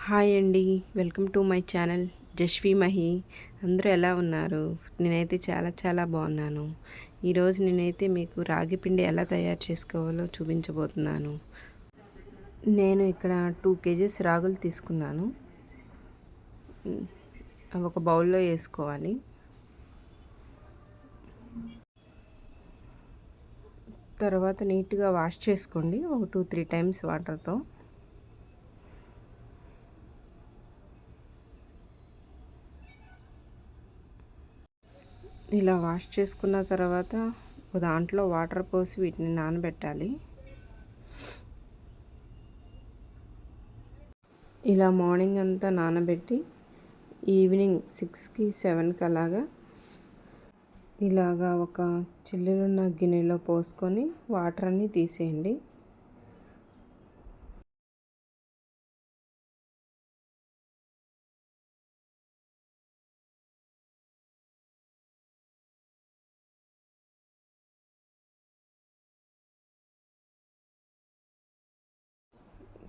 Hi అండి. Welcome to my channel Jasvi Mahi. అందరూ ఎలా ఉన్నారు? నేనైతే చాలా చాలా బాగున్నాను. ఈరోజు నేనైతే మీకు రాగి పిండి ఎలా తయారు చేసుకోవాలో చూపించబోతున్నాను. నేను ఇక్కడ 2 కేజీస్ రాగులు తీసుకున్నాను. అవి ఒక బౌల్లో వేసుకోవాలి. తర్వాత నీట్గా వాష్ చేసుకోండి ఒక 2-3 టైమ్స్ వాటర్తో. ఇలా వాష్ చేసుకున్న తర్వాత ఒక దాంట్లో వాటర్ పోసి వీటిని నానబెట్టాలి. ఇలా మార్నింగ్ అంతా నానబెట్టి ఈవినింగ్ 6కి 7కి అలాగా ఇలాగా ఒక చిల్లులున్న గిన్నెలో పోసుకొని వాటర్ అన్నీ తీసేయండి.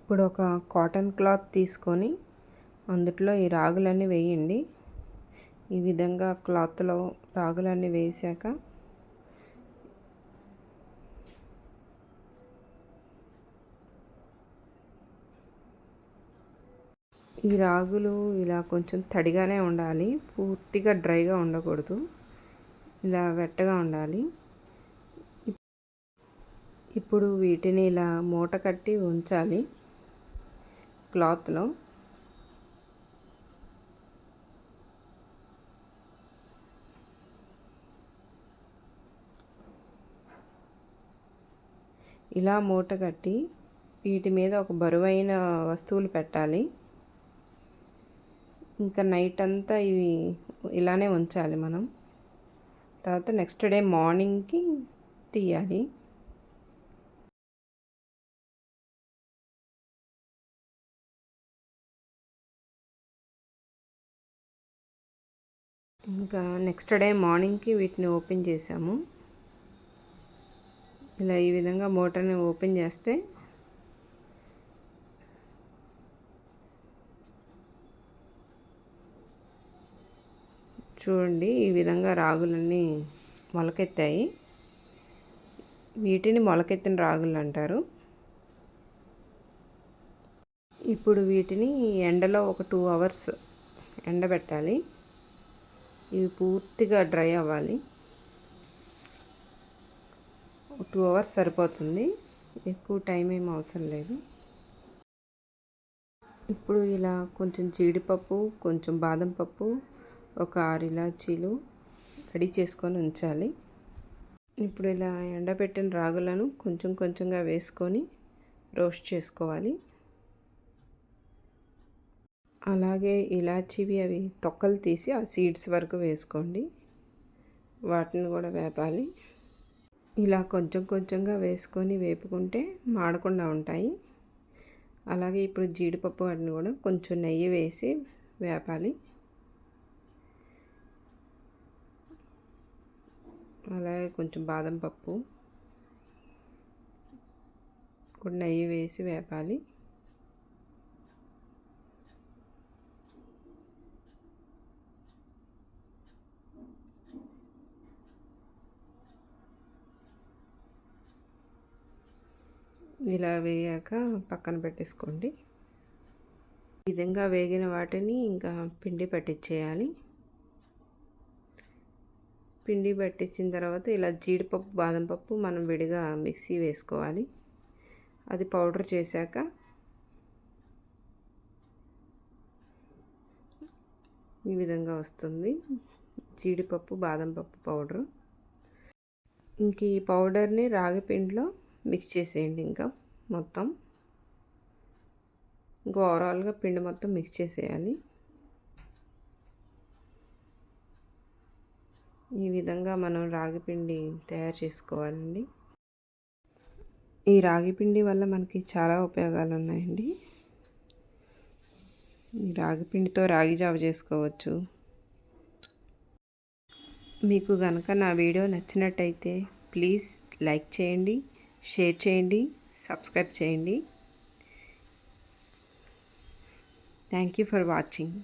ఇప్పుడు ఒక కాటన్ క్లాత్ తీసుకొని అందులో ఈ రాగులన్నీ వేయండి. ఈ విధంగా క్లాత్లో రాగులన్నీ వేసాక ఈ రాగులు ఇలా కొంచెం తడిగానే ఉండాలి, పూర్తిగా డ్రైగా ఉండకూడదు. ఇలా వెట్టగా ఉండాలి. ఇప్పుడు వీటిని ఇలా మూట కట్టి ఉంచాలి క్లాత్లో. ఇలా మూట కట్టి వీటి మీద ఒక బరువైన వస్తువులు పెట్టాలి. ఇంకా నైట్ అంతా ఇవి ఇలానే ఉంచాలి మనం. తర్వాత నెక్స్ట్ డే మార్నింగ్కి తీయాలి. ఇంకా నెక్స్ట్ డే మార్నింగ్కి వీటిని ఓపెన్ చేసాము. ఇలా ఈ విధంగా మోటార్ని ఓపెన్ చేస్తే చూడండి, ఈ విధంగా రాగులన్నీ మొలకెత్తాయి. వీటిని మొలకెత్తిన రాగులు అంటారు. ఇప్పుడు వీటిని ఎండలో ఒక 2 అవర్స్ ఎండబెట్టాలి. ఇవి పూర్తిగా డ్రై అవ్వాలి. 2 అవర్స్ సరిపోతుంది, ఎక్కువ టైం ఏం అవసరం లేదు. ఇప్పుడు ఇలా కొంచెం జీడిపప్పు, కొంచెం బాదం పప్పు, ఒక 6 ఇలాచీలు రెడీ చేసుకొని ఉంచాలి. ఇప్పుడు ఇలా ఎండబెట్టిన రాగులను కొంచెం కొంచెంగా వేసుకొని రోస్ట్ చేసుకోవాలి. అలాగే ఇలాచీవి అవి తొక్కలు తీసి ఆ సీడ్స్ వరకు వేసుకోండి. వాటిని కూడా వేపాలి. ఇలా కొంచెం కొంచెంగా వేసుకొని వేపుకుంటే మాడకుండా ఉంటాయి. అలాగే ఇప్పుడు జీడిపప్పు వాటిని కూడా కొంచెం నెయ్యి వేసి వేపాలి. అలాగే కొంచెం బాదం పప్పు కూడా నెయ్యి వేసి వేపాలి. ఇలా వేయాక పక్కన పెట్టేసుకోండి. ఈ విధంగా వేగిన వాటిని ఇంకా పిండి పట్టించేయాలి. పిండి పట్టించిన తర్వాత ఇలా జీడిపప్పు, బాదం పప్పు మనం విడిగా మిక్సీ వేసుకోవాలి. అది పౌడర్ చేశాక ఈ విధంగా వస్తుంది జీడిపప్పు, బాదం పప్పు పౌడరు. ఇంక ఈ పౌడర్ని రాగి పిండిలో మిక్స్ చేసేయండి. ఇంకా మొత్తం ఇంకా ఓవరాల్గా పిండి మొత్తం మిక్స్ చేసేయాలి. ఈ విధంగా మనం రాగి పిండి తయారు చేసుకోవాలండి. ఈ రాగి పిండి వల్ల మనకి చాలా ఉపయోగాలు ఉన్నాయండి. ఈ రాగి పిండితో రాగి జావ చేసుకోవచ్చు. మీకు కనుక నా వీడియో నచ్చినట్టయితే ప్లీజ్ లైక్ చేయండి, షేర్ చేయండి, సబ్స్క్రైబ్ చేయండి. Thank you for watching.